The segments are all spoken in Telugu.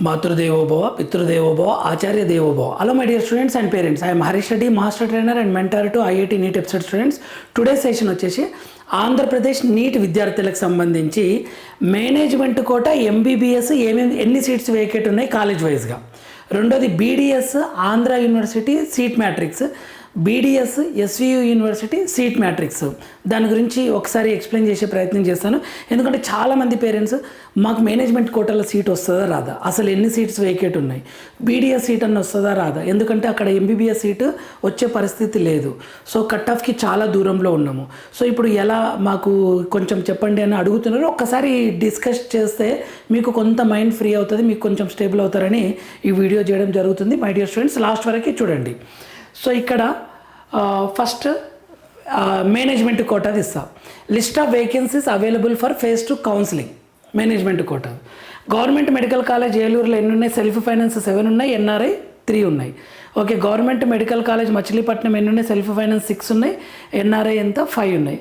Matrudevobhava, Pitrudevobhava, Acharya Devobhava. Hello my dear students and parents. I am Harish Reddy, Master Trainer and Mentor to IIT NEET episode students. Today's session వచ్చేసి ఆంధ్రప్రదేశ్ నీట్ విద్యార్థులకు సంబంధించి మేనేజ్మెంట్ కోట ఎంబీబీఎస్ ఎన్ని సీట్స్ వేకేట్ ఉన్నాయి కాలేజ్ వైజ్గా. రెండోది BDS Andhra university seat matrix, BDS SVU university seat matrix. దాని గురించి ఒకసారి ఎక్స్ప్లెయిన్ చేసే ప్రయత్నం చేస్తాను. ఎందుకంటే చాలామంది పేరెంట్స్ మాకు మేనేజ్మెంట్ కోటాలో సీట్ వస్తుందా రాదా, అసలు ఎన్ని సీట్స్ వేకేట్ ఉన్నాయి, బీడీఎస్ సీట్ అన్న వస్తుందా రాదా, ఎందుకంటే అక్కడ ఎంబీబీఎస్ సీటు వచ్చే పరిస్థితి లేదు. సో కట్ ఆఫ్కి చాలా దూరంలో ఉన్నాము. సో ఇప్పుడు ఎలా మాకు కొంచెం చెప్పండి అని అడుగుతున్నారు. ఒక్కసారి డిస్కస్ చేస్తే మీకు కొంత మైండ్ ఫ్రీ అవుతుంది, మీకు కొంచెం స్టేబుల్ అవుతారని ఈ వీడియో చేయడం జరుగుతుంది. మై డియర్ స్టూడెంట్స్, లాస్ట్ వరకు చూడండి. సో ఇక్కడ ఫస్ట్ మేనేజ్మెంట్ కోటా ఇస్తాం. List of vacancies available for phase 2 counselling. Management quota government medical college ఏలూరులో ఎన్ని ఉన్నాయి? సెల్ఫ్ ఫైనాన్స్ 7 ఉన్నాయి, ఎన్ఆర్ఐ 3 ఉన్నాయి. Okay, government medical college Machilipatnam ఎన్ని ఉన్నాయి? సెల్ఫ్ ఫైనాన్స్ 6 ఉన్నాయి, ఎన్ఆర్ఐ ఎంత 5 ఉన్నాయి.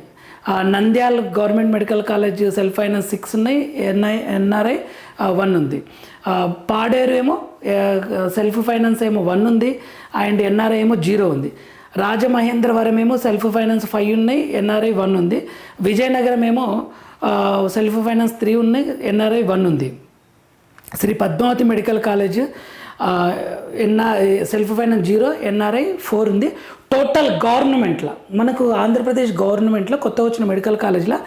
Nandyal government medical college self finance 6 ఉన్నాయి, ఎన్ఆర్ఐ 1 ఉంది. పాడేరు ఏమో సెల్ఫ్ ఫైనాన్స్ ఏమో 1 ఉంది అండ్ ఎన్ఆర్ఐ ఏమో 0 ఉంది. రాజమహేంద్రవరం ఏమో సెల్ఫ్ ఫైనాన్స్ 5 ఉన్నాయి, ఎన్ఆర్ఐ 1 ఉంది. విజయనగరం ఏమో సెల్ఫ్ ఫైనాన్స్ 3 ఉన్నాయి, ఎన్ఆర్ఐ 1 ఉంది. Shri Padmavathi medical college self finance 0, NRI 4 ఉంది. టోటల్ గవర్నమెంట్లో మనకు ఆంధ్రప్రదేశ్ గవర్నమెంట్లో కొత్త వచ్చిన మెడికల్ కాలేజ్లో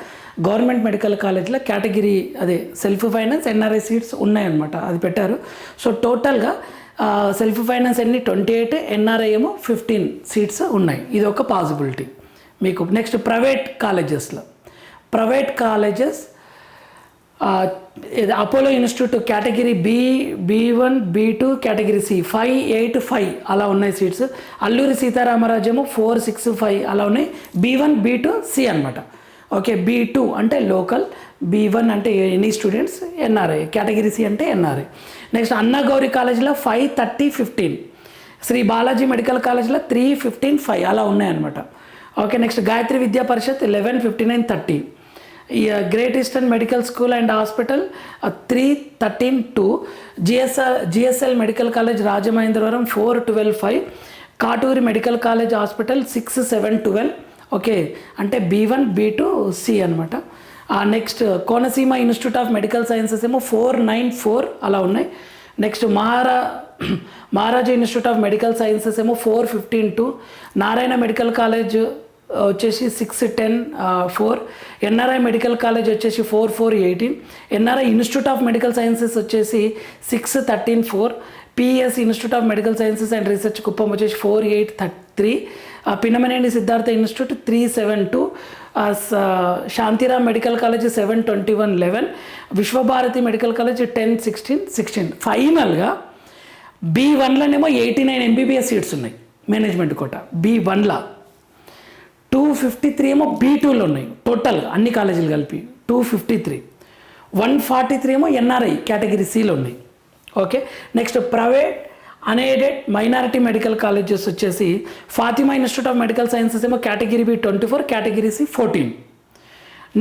గవర్నమెంట్ మెడికల్ కాలేజ్లో కేటగిరీ అదే సెల్ఫ్ ఫైనాన్స్ ఎన్ఆర్ఐ సీట్స్ ఉన్నాయన్నమాట, అది పెట్టారు. సో టోటల్గా సెల్ఫ్ ఫైనాన్స్ ఎన్ని 28, ఎన్ఆర్ఐ ఏమో 15 సీట్స్ ఉన్నాయి. ఇది ఒక పాసిబిలిటీ మీకు. Next private colleges Apollo institute category B1, B2, category C 5, 8, 5 అలా ఉన్నాయి సీట్స్. అల్లూరి సీతారామరాజేమో 4, 6, 5 అలా ఉన్నాయి. B1, B2, C అనమాట. ఓకే, B2 అంటే లోకల్, B1 అంటే any students, NRI, category C అంటే ఎన్ఆర్ఐ. నెక్స్ట్ అన్నా గౌరీ కాలేజ్లో 5, 30, 15. శ్రీ బాలాజీ మెడికల్ కాలేజ్లో 3, 15, 5 అలా ఉన్నాయన్నమాట. ఓకే, నెక్స్ట్ గాయత్రి విద్యా పరిషత్ 11, 59, 30. Great eastern medical school and hospital 3, 13, 2. GSL medical college Rajamahendravaram 4, 12, 5. Katuri medical college hospital 6, 7, 12. Okay, అంటే B1, B2, C అనమాట. Next Konaseema institute of medical sciences ఏమో 4, 9, 4 అలా ఉన్నాయి. Next Maharaja institute of medical sciences ఏమో 4, 15, 2. నారాయణ మెడికల్ కాలేజ్ వచ్చేసి 6, 10, 4. ఎన్ఆర్ఐ మెడికల్ కాలేజ్ వచ్చేసి 4, 4, 18. NRI institute of medical sciences వచ్చేసి 6, 13, 4. PES institute of medical sciences and research Kuppam వచ్చేసి 4, 8, 3. Pinamaneni Siddhartha institute 3, 7, 2. Shantiram medical college 7, 21, 11. Vishwabharati medical college 10, 16, 16. ఫైనల్గా B1లోనేమో 89 ఎంబీబీఎస్ సీట్స్ ఉన్నాయి మేనేజ్మెంట్ కోట. B1లా 253 ఏమో B2లో ఉన్నాయి. టోటల్ అన్ని కాలేజీలు కలిపి 253. 143 ఏమో ఎన్ఆర్ఐ కేటగిరీ Cలో ఉన్నాయి. Okay, next private unaided minority medical colleges వచ్చేసి Fatima institute of medical sciences ఏమో category B 24, category C 14.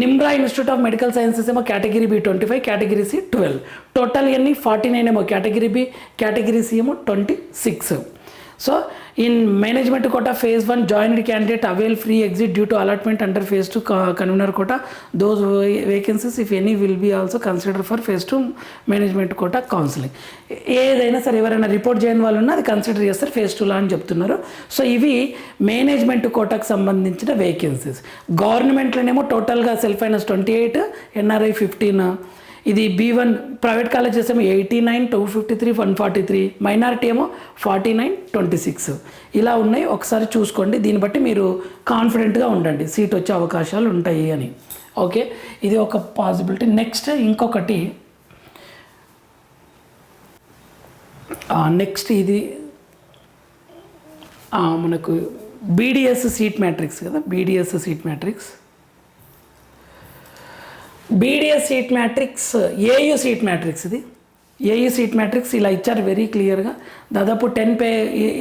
Nimra institute of medical sciences ఏమో category B 25, category C 12. Total ఎన్ని 49 ఏమో కేటగిరీ B, కేటగిరీ C ఏమో 26. So in management quota phase 1 joined candidate avail free exit due to allotment under phase 2 convener quota. Those vacancies if any will be also considered for phase 2 management quota counseling. ఏదైనా సరే ఎవరైనా రిపోర్ట్ చేయని వాళ్ళు ఉన్నా అది కన్సిడర్ చేస్తారు phase 2లో అని చెప్తున్నారు. సో ఇవి మేనేజ్మెంట్ కోటాకు సంబంధించిన వేకెన్సీస్. గవర్నమెంట్లోనేమో టోటల్గా సెల్ఫ్ ఫైనాన్స్ 28, ఎన్ఆర్ఐ 15. ఇది B1 ప్రైవేట్ కాలేజెస్ ఏమో 89, 253, 143. మైనారిటీ ఏమో 49, 26 ఇలా ఉన్నాయి. ఒకసారి చూసుకోండి, దీన్ని బట్టి మీరు కాన్ఫిడెంట్గా ఉండండి సీట్ వచ్చే అవకాశాలు ఉంటాయి అని. ఓకే, ఇది ఒక పాసిబిలిటీ. నెక్స్ట్ ఇంకొకటి, నెక్స్ట్ ఇది మనకు బీడీఎస్ సీట్ మ్యాట్రిక్స్ కదా, BDS seat matrix. BDS seat matrix AU seat matrix. ఇది ఏయూ సీట్ మ్యాట్రిక్స్ ఇలా ఇచ్చారు వెరీ క్లియర్గా. దాదాపు 10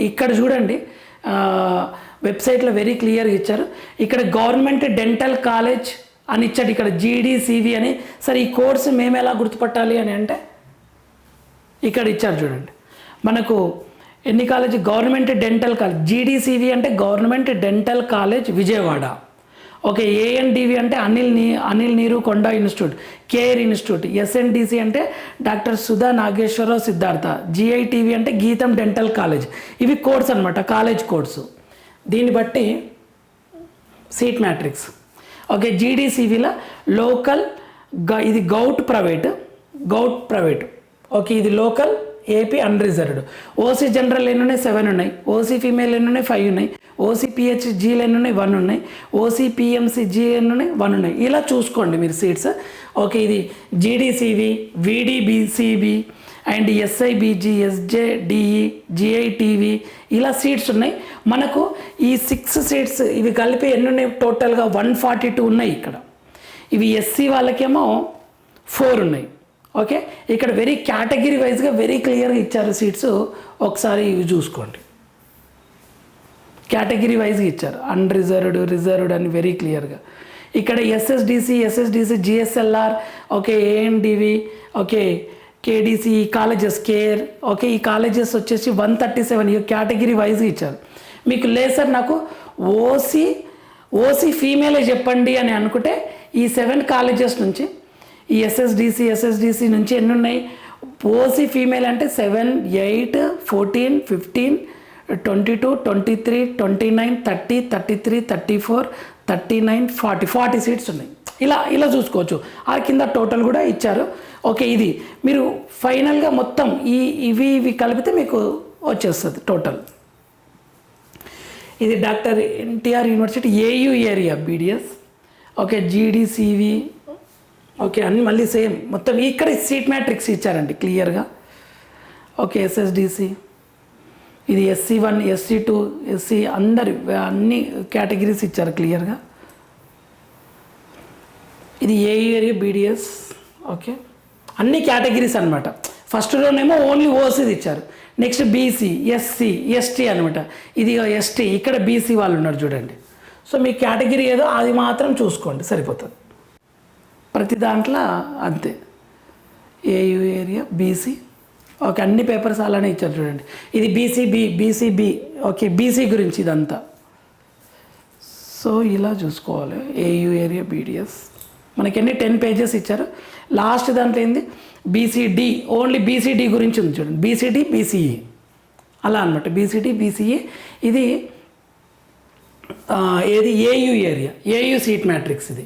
ఇక్కడ చూడండి వెబ్సైట్లో వెరీ క్లియర్గా ఇచ్చారు. ఇక్కడ గవర్నమెంట్ డెంటల్ కాలేజ్ అని ఇచ్చాడు, ఇక్కడ GD, CV అని. సరే ఈ కోర్సు మేము ఎలా గుర్తుపట్టాలి అని అంటే ఇక్కడ ఇచ్చారు చూడండి, మనకు ఎన్ని college, government dental college, GDCV అంటే government dental college Vijayawada. Okay, ANDV అంటే Anil Neeru Konda institute, KR institute. SNDC అంటే డాక్టర్ సుధా నాగేశ్వరరావు సిద్ధార్థ. జిఐటీవి అంటే గీతం డెంటల్ కాలేజ్. ఇవి కోడ్స్ అనమాట, కాలేజ్ కోడ్స్. దీన్ని బట్టి సీట్ మ్యాట్రిక్స్. ఓకే, జీడీసీవీలో లోకల్, ఇది గౌట్ ప్రైవేట్. ఓకే, ఇది local, AP unreserved. OC general ఎన్ని ఉన్నాయి? 7 ఉన్నాయి. ఓసీ ఫీమేల్ ఎన్ని ఉన్నాయి? 5 ఉన్నాయి. ఓసీ పిహెచ్జీలు ఎన్ని ఉన్నాయి? 1 ఉన్నాయి. ఓసీ పిఎంసీజీ ఎన్ని ఉన్నాయి? 1 ఉన్నాయి. ఇలా చూసుకోండి మీరు సీట్స్. ఓకే, ఇది జీడీసీవి, వీడీబీసీబీ అండ్ ఎస్ఐబిజీ, ఎస్జేడిఈ, జిఐటీవీ ఇలా సీట్స్ ఉన్నాయి. మనకు ఈ 6 సీట్స్ ఇవి కలిపి ఎన్ని ఉన్నాయి? టోటల్గా 142 ఉన్నాయి ఇక్కడ. ఇవి ఎస్సీ వాళ్ళకేమో 4 ఉన్నాయి. ఓకే, ఇక్కడ వెరీ కేటగిరీ వైజ్గా వెరీ క్లియర్గా ఇచ్చారు సీట్స్. ఒకసారి ఇవి చూసుకోండి, కేటగిరీ వైజ్గా ఇచ్చారు, అన్రిజర్వ్డ్, రిజర్వ్డ్ అని వెరీ క్లియర్గా. ఇక్కడ SSDC, GSLR, okay, ANDV, okay, KDC, colleges, care. Okay, ఈ కాలేజెస్ వచ్చేసి 137 కేటగిరీ వైజ్గా ఇచ్చారు. మీకు లేదు సార్ నాకు ఓసీ ఫీమేలే చెప్పండి అని అనుకుంటే ఈ 7 కాలేజెస్ నుంచి, ఈ ఎస్ఎస్డిసి నుంచి ఎన్ని ఉన్నాయి? ఓసీ ఫీమేల్ అంటే 7, 8, 14, 15, 22, 23, 29, 30, 33, 34, 39, 40 సీట్స్ ఉన్నాయి. ఇలా చూసుకోవచ్చు. ఆ కింద టోటల్ కూడా ఇచ్చారు. ఓకే, ఇది మీరు ఫైనల్గా మొత్తం ఇవి కలిపితే మీకు వచ్చేస్తుంది టోటల్. ఇది doctor NTR university AU area BDS. Okay, GDCV, okay, అన్నీ మళ్ళీ సేమ్ మొత్తం. ఇక్కడ సీట్ మ్యాట్రిక్స్ ఇచ్చారండి క్లియర్గా. ఓకే, ఎస్ఎస్డిసి, ఇది SC1, SC2, SC అందరి అన్ని కేటగిరీస్ ఇచ్చారు క్లియర్గా. ఇది ఏయూ ఏరియా బీడిఎస్. ఓకే, అన్ని కేటగిరీస్ అనమాట. ఫస్ట్ రోనేమో ఓన్లీ ఓసీది ఇచ్చారు. నెక్స్ట్ బీసీ, ఎస్సీ, ఎస్టీ అనమాట. ఇది ఎస్టీ, ఇక్కడ బీసీ వాళ్ళు ఉన్నారు చూడండి. సో మీ కేటగిరీ ఏదో అది మాత్రం చూసుకోండి, సరిపోతుంది. ప్రతి దాంట్లో అంతే. AU area BC. ఓకే, అన్ని పేపర్స్ అలానే ఇచ్చారు చూడండి. ఇది బీసీబీ. ఓకే, బీసీ గురించి ఇదంతా. సో ఇలా చూసుకోవాలి. ఏయూ ఏరియా బీడిఎస్ మనకి ఎన్ని 10 పేజెస్ ఇచ్చారు. లాస్ట్ దాంట్లో ఏంది బీసీడీ, ఓన్లీ బీసీడీ గురించి ఉంది చూడండి. బీసీడీ, బీసీఈ అలా అనమాట. BCD, BCE. ఇది ఏది AU area, AU seat matrix. ఇది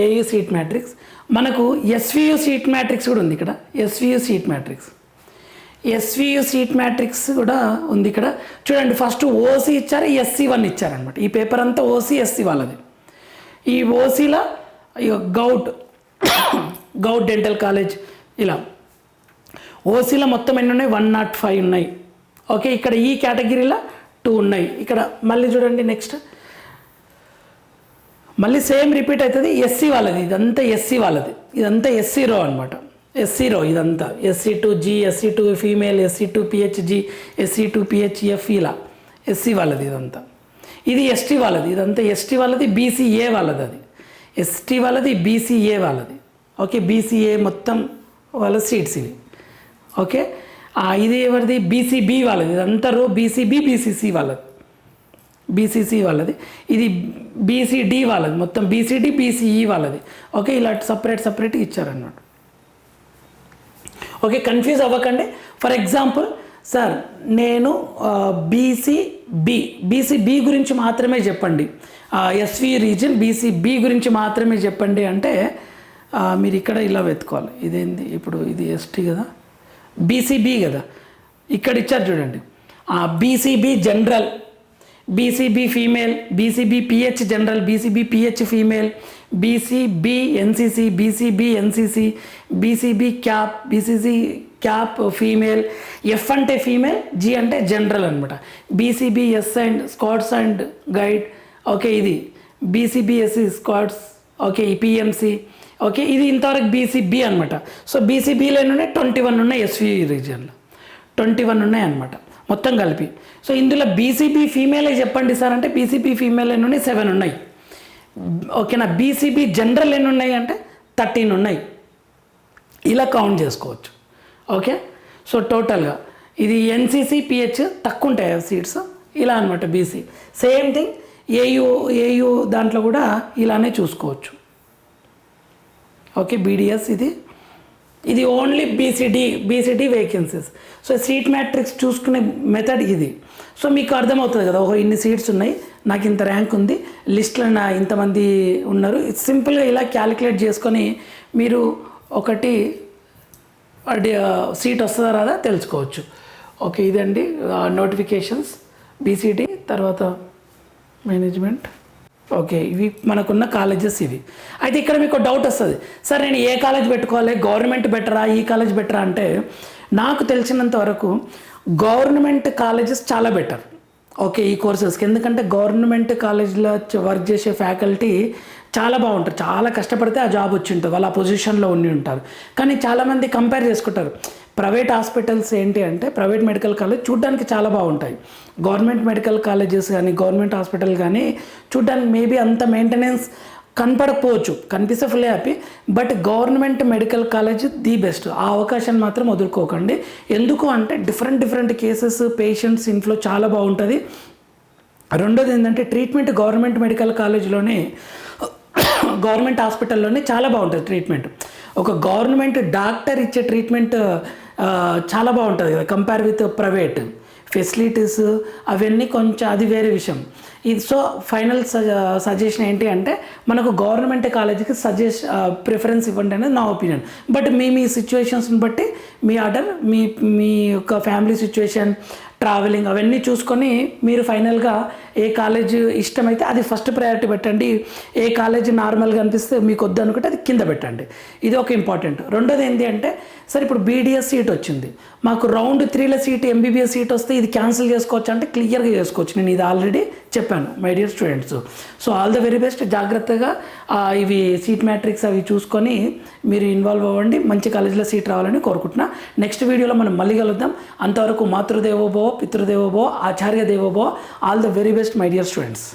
ఏయూ సీట్ మ్యాట్రిక్స్. మనకు ఎస్వియు సీట్ మ్యాట్రిక్స్ కూడా ఉంది ఇక్కడ. ఎస్వియు సీట్ మ్యాట్రిక్స్ కూడా ఉంది ఇక్కడ చూడండి. ఫస్ట్ ఓసీ ఇచ్చారు, SC1 ఇచ్చారనమాట. ఈ పేపర్ అంతా ఓసీ, SC వాళ్ళది. ఈ ఓసీలో గౌట్ డెంటల్ కాలేజ్ ఇలా. ఓసీలో మొత్తం ఎన్ని ఉన్నాయి? 105 ఉన్నాయి. ఓకే, ఇక్కడ ఈ కేటగిరీలో 2 ఉన్నాయి. ఇక్కడ మళ్ళీ చూడండి నెక్స్ట్, మళ్ళీ సేమ్ రిపీట్ అవుతుంది. ఎస్సీ వాళ్ళది, ఇదంతా ఎస్సీ రో అనమాట. ఎస్సీ రో ఇదంతా SC2G, SC2 female, SC2 PHG, SC2 PHF ఇలా ఎస్సీ వాళ్ళది ఇదంతా. ఇది ఎస్టీ వాళ్ళది, ఇదంతా ఎస్టీ వాళ్ళది, BCA వాళ్ళది. అది ఎస్టీ వాళ్ళది, BCA వాళ్ళది. ఓకే, BCA మొత్తం వాళ్ళ సీట్స్ ఇవి. ఓకే, ఇది ఎవరిది? BCB వాళ్ళది. ఇదంతా రో BCC వాళ్ళది. ఇది BCD వాళ్ళది, మొత్తం BCD, BCE వాళ్ళది. ఓకే, ఇలా సపరేట్గా ఇచ్చారన్నమాట. ఓకే, కన్ఫ్యూజ్ అవ్వకండి. ఫర్ ఎగ్జాంపుల్ సార్ నేను బీసీబీ గురించి మాత్రమే చెప్పండి, ఎస్వి రీజన్ BCB గురించి మాత్రమే చెప్పండి అంటే మీరు ఇక్కడ ఇలా వెతుకోవాలి. ఇదేంది ఇప్పుడు? ఇది ఎస్టీ కదా, BCB కదా. ఇక్కడ ఇచ్చారు చూడండి, BCB general, BCB female, BCB PH general, BCB PH female, BCB NCC, BCB NCC, BCB cap, BCC cap female. F అంటే ఫీమేల్, G అంటే జనరల్ అనమాట. BCB S and squads and guide. Okay, ఇది BCB SC స్క్వాడ్స్. ఓకే, ఈ PMC. ఓకే, ఇది ఇంతవరకు BCB అనమాట. సో BCBలో ఉన్నాయి 21 ఉన్నాయి, ఎస్వి రీజియన్లో 21 ఉన్నాయి అనమాట మొత్తం కలిపి. సో ఇందులో BCB ఫీమేలే చెప్పండి సార్ అంటే BCB ఫీమేల్ ఎన్ని ఉన్నాయి? 7 ఉన్నాయి. ఓకేనా. BCB జనరల్ ఎన్ని ఉన్నాయి అంటే 13 ఉన్నాయి. ఇలా కౌంట్ చేసుకోవచ్చు. ఓకే, సో టోటల్గా ఇది ఎన్సీసీ పిహెచ్ తక్కువ ఉంటాయి సీట్స్ ఇలా అనమాట. BC same thing. ఏయు దాంట్లో కూడా ఇలానే చూసుకోవచ్చు. ఓకే, బీడిఎస్ ఇది only BCD vacancies. So seat matrix చూసుకునే మెథడ్ ఇది. సో మీకు అర్థమవుతుంది కదా, ఓహో ఇన్ని సీట్స్ ఉన్నాయి, నాకు ఇంత ర్యాంక్ ఉంది, లిస్ట్లో నా ఇంతమంది ఉన్నారు. సింపుల్గా ఇలా క్యాలిక్యులేట్ చేసుకొని మీరు ఒకటి సీట్ వస్తుందా రాదా తెలుసుకోవచ్చు. ఓకే, ఇదండి నోటిఫికేషన్స్ బీసీడీ. తర్వాత మేనేజ్మెంట్. ఓకే, ఇవి మనకున్న కాలేజెస్ ఇవి. అయితే ఇక్కడ మీకు డౌట్ వస్తుంది, సార్ నేను ఏ కాలేజ్ పెట్టుకోవాలి, గవర్నమెంట్ బెటరా ఈ కాలేజ్ బెటరా అంటే, నాకు తెలిసినంత వరకు గవర్నమెంట్ కాలేజెస్ చాలా బెటర్. ఓకే, ఈ కోర్సెస్కి. ఎందుకంటే గవర్నమెంట్ కాలేజ్లో వర్క్ చేసే ఫ్యాకల్టీ చాలా బాగుంటారు, చాలా కష్టపడితే ఆ జాబ్ వచ్చి ఉంటుంది, వాళ్ళు ఆ పొజిషన్లో ఉండి ఉంటారు. కానీ చాలామంది కంపేర్ చేసుకుంటారు. ప్రైవేట్ హాస్పిటల్స్ ఏంటి అంటే, ప్రైవేట్ మెడికల్ కాలేజ్ చూడ్డానికి చాలా బాగుంటాయి, గవర్నమెంట్ మెడికల్ కాలేజెస్ కానీ గవర్నమెంట్ హాస్పిటల్ కానీ చూడ్డానికి మేబీ అంత మెయింటెనెన్స్ కనపడకపోవచ్చు, కనిపిస్తే full happy. But government medical college the best. ఆ అవకాశాన్ని మాత్రం వదులుకోకండి. ఎందుకు అంటే డిఫరెంట్ కేసెస్, పేషెంట్స్ ఇన్ఫ్లో చాలా బాగుంటుంది. రెండోది ఏంటంటే ట్రీట్మెంట్ గవర్నమెంట్ మెడికల్ కాలేజ్లోనే, గవర్నమెంట్ హాస్పిటల్లోనే చాలా బాగుంటుంది ట్రీట్మెంట్. ఒక గవర్నమెంట్ డాక్టర్ ఇచ్చే ట్రీట్మెంట్ చాలా బాగుంటుంది కదా కంపేర్ విత్ ప్రైవేట్. ఫెసిలిటీస్ అవన్నీ కొంచెం అది వేరే విషయం. ఇది సో ఫైనల్ సజెషన్ ఏంటి అంటే, మనకు గవర్నమెంట్ కాలేజీకి ప్రిఫరెన్స్ ఇవ్వండి అనేది నా ఒపీనియన్. బట్ మీ సిచ్యువేషన్స్ని బట్టి మీ ఆర్డర్, మీ యొక్క ఫ్యామిలీ సిచ్యువేషన్, ట్రావెలింగ్ అవన్నీ చూసుకొని మీరు ఫైనల్గా ఏ కాలేజ్ ఇష్టమైతే అది ఫస్ట్ ప్రయారిటీ పెట్టండి. ఏ కాలేజ్ నార్మల్గా అనిపిస్తే మీకు వద్దు అనుకుంటే అది కింద పెట్టండి. ఇది ఒక ఇంపార్టెంట్. రెండోది ఏంటి అంటే, సరే ఇప్పుడు బీడిఎస్ సీట్ వచ్చింది, మాకు రౌండ్ 3లో సీట్ ఎంబీబీఎస్ సీట్ వస్తే ఇది క్యాన్సిల్ చేసుకోవచ్చు అంటే క్లియర్గా చేసుకోవచ్చు. నేను ఇది ఆల్రెడీ చెప్పాను my dear students. So all the very best. జాగ్రత్తగా ఇవి సీట్ మ్యాట్రిక్స్ అవి చూసుకొని మీరు ఇన్వాల్వ్ అవ్వండి, మంచి కాలేజీలో సీట్ రావాలని కోరుకుంటున్నా. నెక్స్ట్ వీడియోలో మనం మళ్ళీ కలుద్దాం. అంతవరకు మాతృదేవోభవ, పితృదేవోభవ, ఆచార్య దేవోభవ. All the very best my dear students.